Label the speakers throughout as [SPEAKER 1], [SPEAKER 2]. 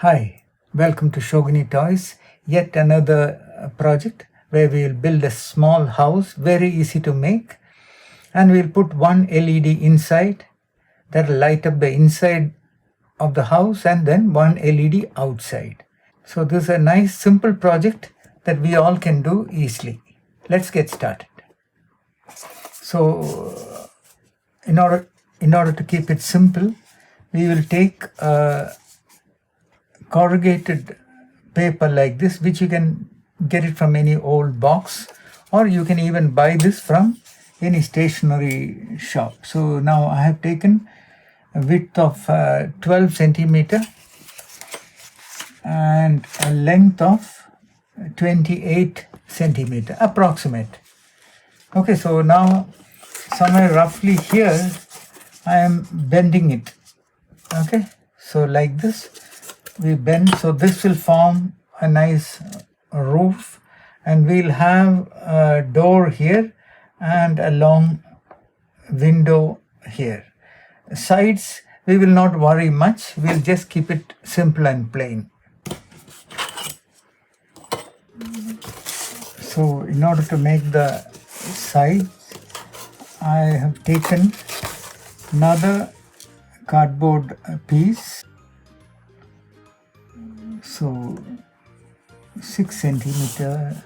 [SPEAKER 1] Hi, welcome to Schogini Toys, yet another project where we will build a small house, very easy to make, and we'll put one LED inside that will light up the inside of the house and then one LED outside. So this is a nice simple project that we all can do easily. Let's get started. So in order to keep it simple, we will take corrugated paper like this, which you can get it from any old box, or you can even buy this from any stationery shop. So now I have taken a width of 12 centimeter and a length of 28 centimeter approximate. Okay, so now somewhere roughly here I am bending it. Okay, so like this we bend, so this will form a nice roof, and we'll have a door here and a long window here. Sides we will not worry much, we'll just keep it simple and plain. So in order to make the sides, I have taken another cardboard piece, so 6 centimeter,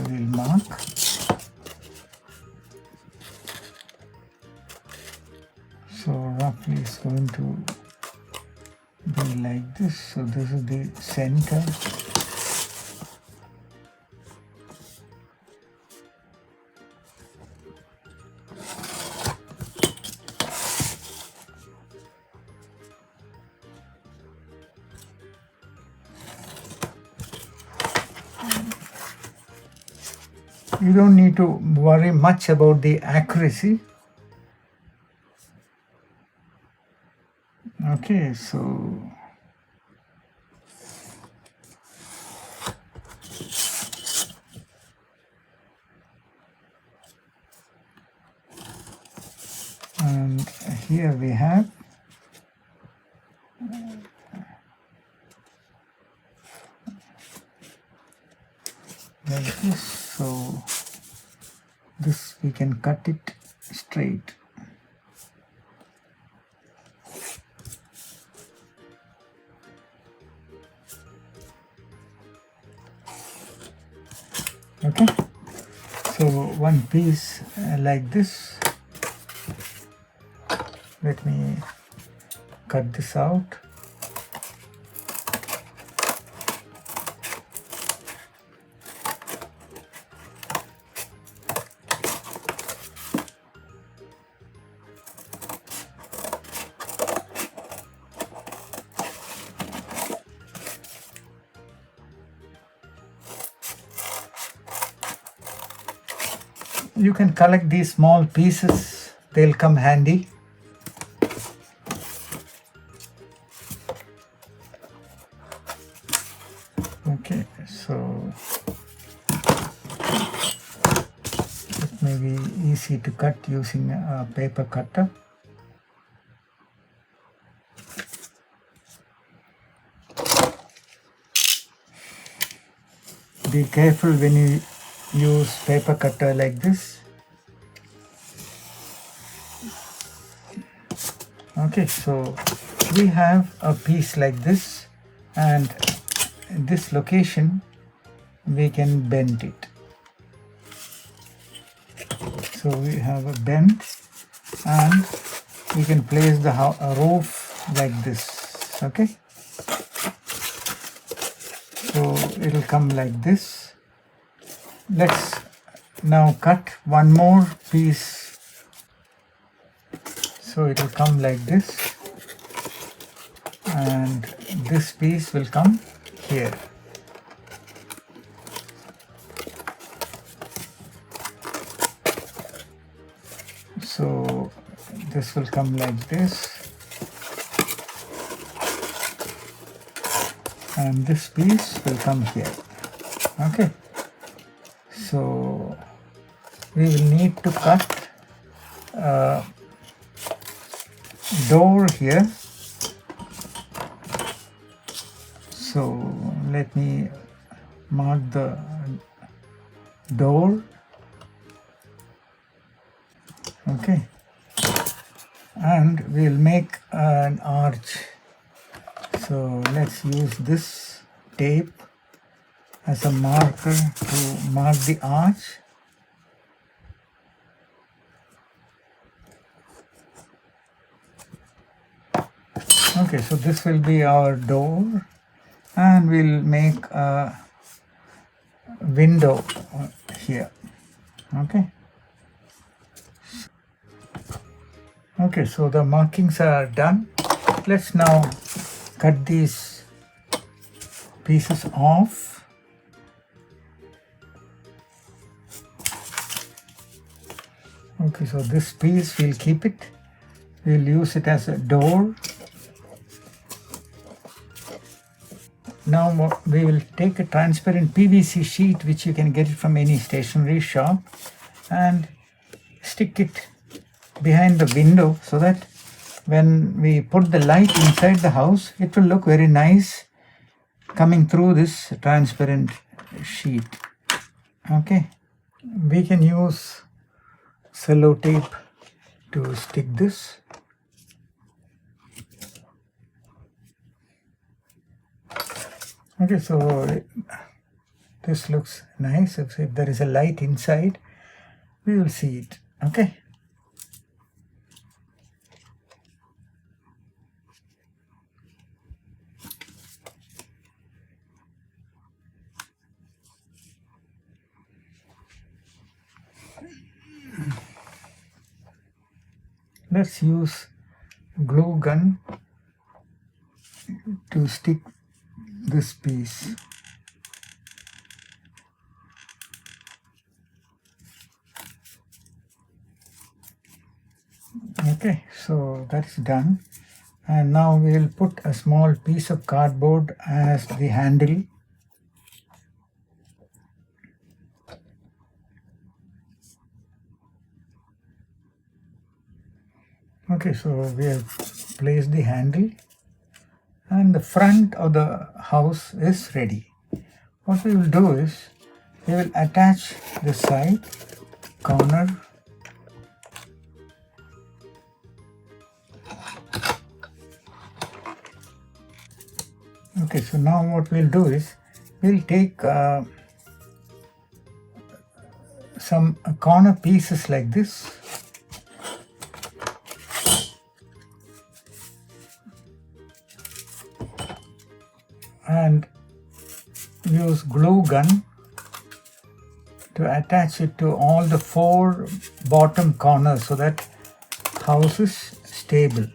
[SPEAKER 1] we'll mark. So roughly it's going to be like this. So this is the center. You don't need to worry much about the accuracy. Okay, so and here we have like this. So this we can cut it straight. Okay, so one piece like this. Let me cut this out. You can collect these small pieces, they'll come handy. Okay, so it may be easy to cut using a paper cutter. Be careful when you use paper cutter like this. Okay, so we have a piece like this, and in this location we can bend it. So we have a bend, and we can place the roof like this. Okay, so it will come like this. Let's now cut one more piece. So it will come like this, and this piece will come here. So this will come like this, and this piece will come here. Okay, so we will need to cut door here. So let me mark the door. Okay, and we'll make an arch. So let's use this tape as a marker to mark the arch. Okay, so this will be our door, and we'll make a window here. Okay, so the markings are done. Let's now cut these pieces off. Okay, so this piece, we'll keep it. We'll use it as a door. Now we will take a transparent PVC sheet, which you can get it from any stationery shop, and stick it behind the window so that when we put the light inside the house, it will look very nice coming through this transparent sheet. Okay, we can use cello tape to stick this. Okay, so this looks nice. If there is a light inside, we will see it. Okay. Let's use glue gun to stick this piece. Okay, so that's done, and now we will put a small piece of cardboard as the handle. Okay, so we have placed the handle, and the front of the house is ready. What we will do is, we will attach the side corner. Okay, so now what we'll do is, we'll take some corner pieces like this, and use glue gun to attach it to all the 4 bottom corners so that house is stable.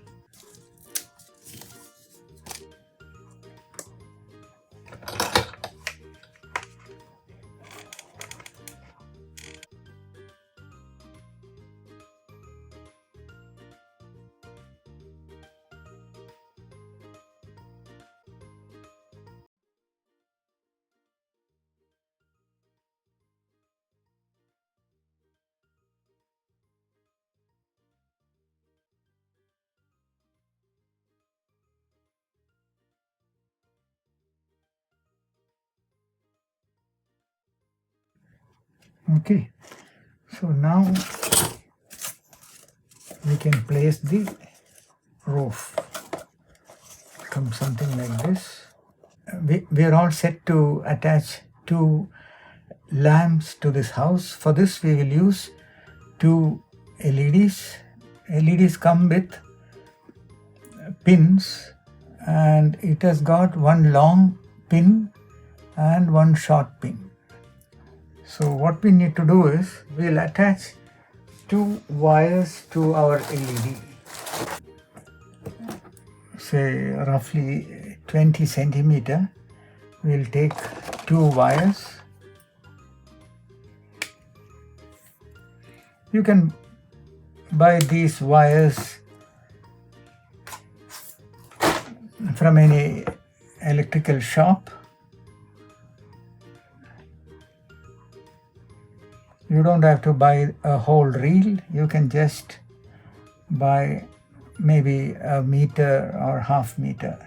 [SPEAKER 1] Okay, so now we can place the roof. Come something like this. We are all set to attach 2 lamps to this house. For this we will use 2 LEDs. LEDs come with pins, and it has got 1 long pin and 1 short pin. So what we need to do is, we'll attach 2 wires to our LED, say roughly 20 centimeter. We'll take 2 wires. You can buy these wires from any electrical shop. You don't have to buy a whole reel. You can just by maybe a meter or half meter.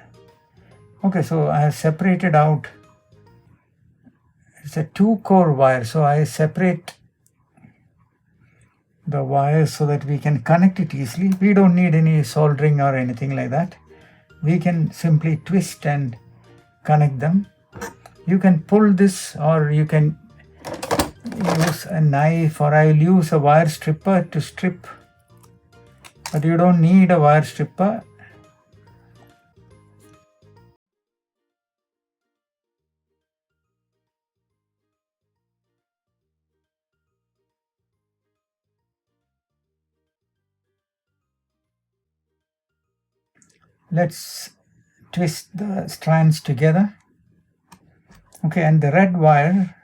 [SPEAKER 1] Okay, so I have separated out. It's a 2-core wire, so I separate the wires so that we can connect it easily. We don't need any soldering or anything like that. We can simply twist and connect them. You can pull this, or you can use a knife, or I will use a wire stripper to strip, but you don't need a wire stripper. Let's twist the strands together. Okay, and the red wire,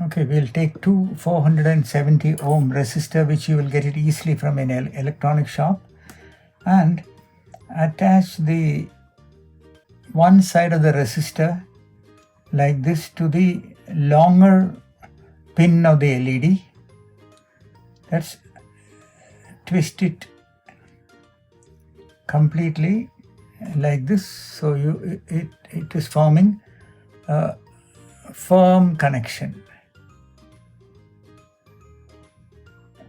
[SPEAKER 1] okay, we'll take two 470 ohm resistor, which you will get it easily from an electronic shop, and attach the one side of the resistor like this to the longer pin of the LED. Let's twist it completely like this, so it is forming a firm connection.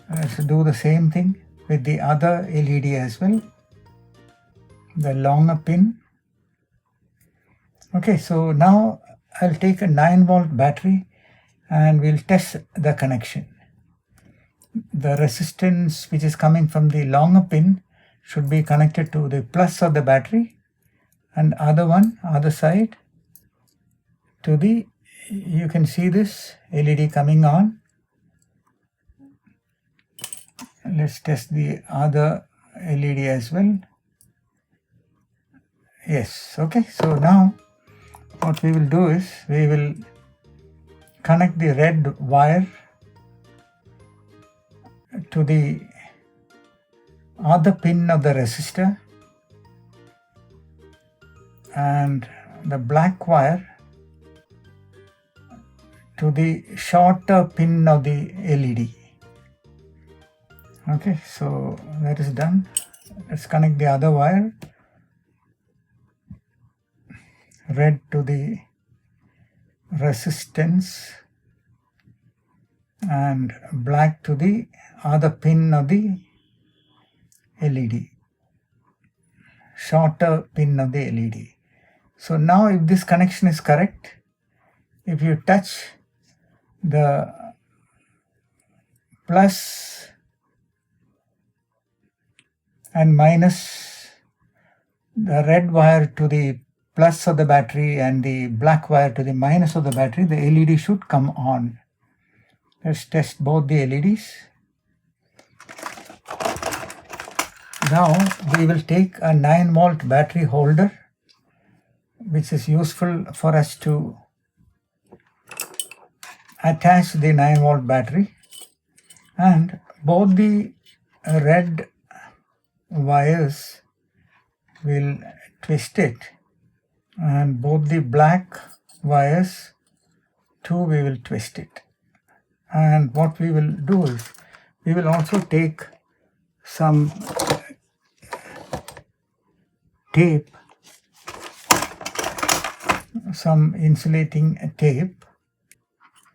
[SPEAKER 1] Let's do the same thing with the other LED as well, the longer pin. Okay, so now I'll take a 9-volt battery and we'll test the connection. The resistance which is coming from the longer pin should be connected to the plus of the battery, and other side to the, you can see this LED coming on. Let's test the other LED as well. Yes, okay, so now what we will do is we will connect the red wire to the other pin of the resistor, and the black wire to the shorter pin of the LED. Okay, so that is done. Let's connect the other wire, red to the resistance and black to the other pin of the LED, shorter pin of the LED. So now if this connection is correct, if you touch the plus and minus, the red wire to the plus of the battery and the black wire to the minus of the battery, the LED should come on. Let's test both the LEDs. Now we will take a 9-volt battery holder, which is useful for us to attach the 9-volt battery, and both the red wires will twist it, and both the black wires too we will twist it. And what we will do is we will also take some tape, some insulating tape,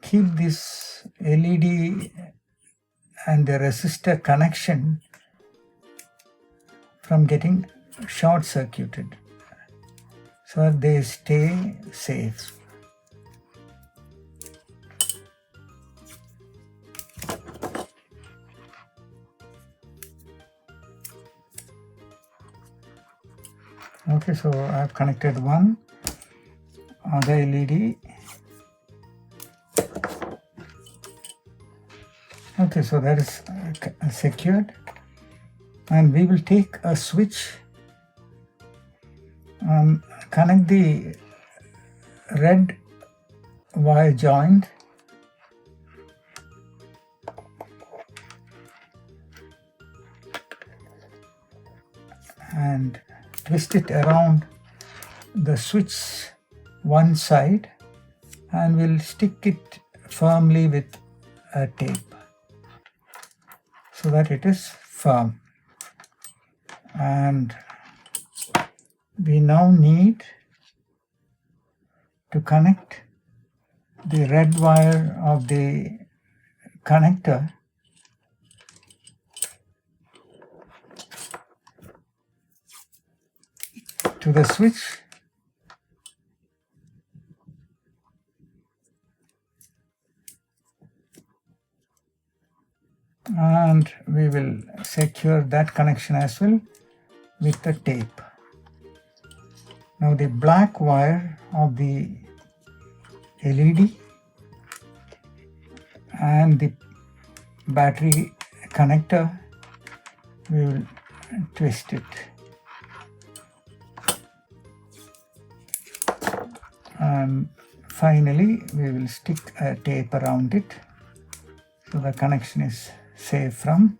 [SPEAKER 1] keep this LED and the resistor connection from getting short circuited, so that they stay safe. Okay, so I have connected one other LED. Okay, so that is secured, and we will take a switch and connect the red wire joint and twist it around the switch one side, and we'll stick it firmly with a tape so that it is firm. And we now need to connect the red wire of the connector to the switch, and we will secure that connection as well with the tape. Now the black wire of the LED and the battery connector, we will twist it. And finally we will stick a tape around it so the connection is safe from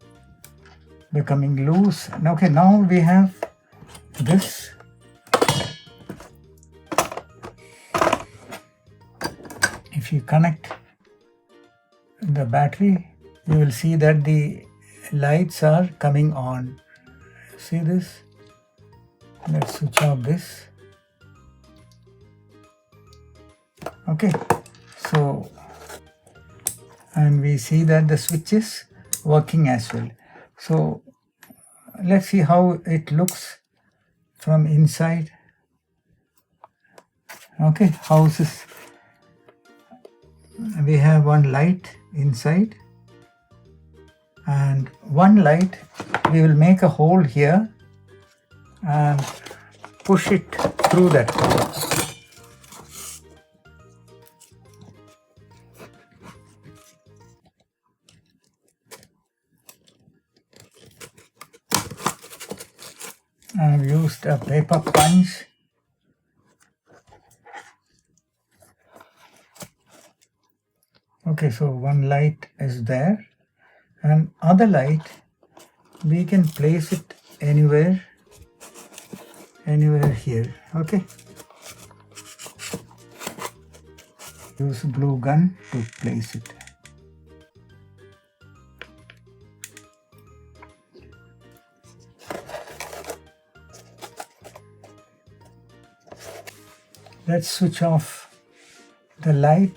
[SPEAKER 1] becoming loose. Okay, now we have this. If you connect the battery, you will see that the lights are coming on. See this? Let's switch off this. Okay, so, and we see that the switch is working as well. So let's see how it looks from inside. Okay, house is, we have one light inside, and one light we will make a hole here and push it through that hole. I've used a paper punch. Okay, so one light is there, and other light we can place it anywhere here. Okay, use glue gun to place it. Let's switch off the light.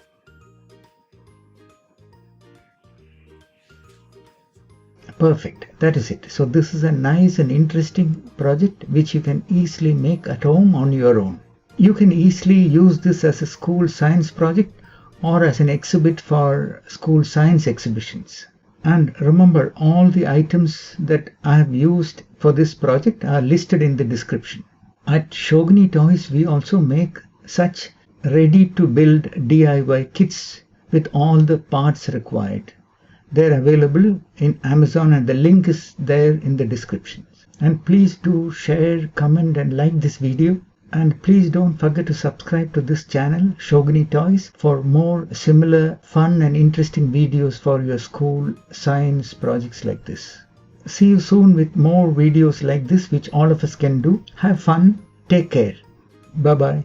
[SPEAKER 1] Perfect, that is it. So this is a nice and interesting project which you can easily make at home on your own. You can easily use this as a school science project or as an exhibit for school science exhibitions. And remember, all the items that I have used for this project are listed in the description. At Schogini Toys, we also make such ready-to-build DIY kits with all the parts required. They're available in Amazon and the link is there in the description. And please do share, comment and like this video. And please don't forget to subscribe to this channel, Schogini Toys, for more similar fun and interesting videos for your school science projects like this. See you soon with more videos like this which all of us can do. Have fun. Take care. Bye-bye.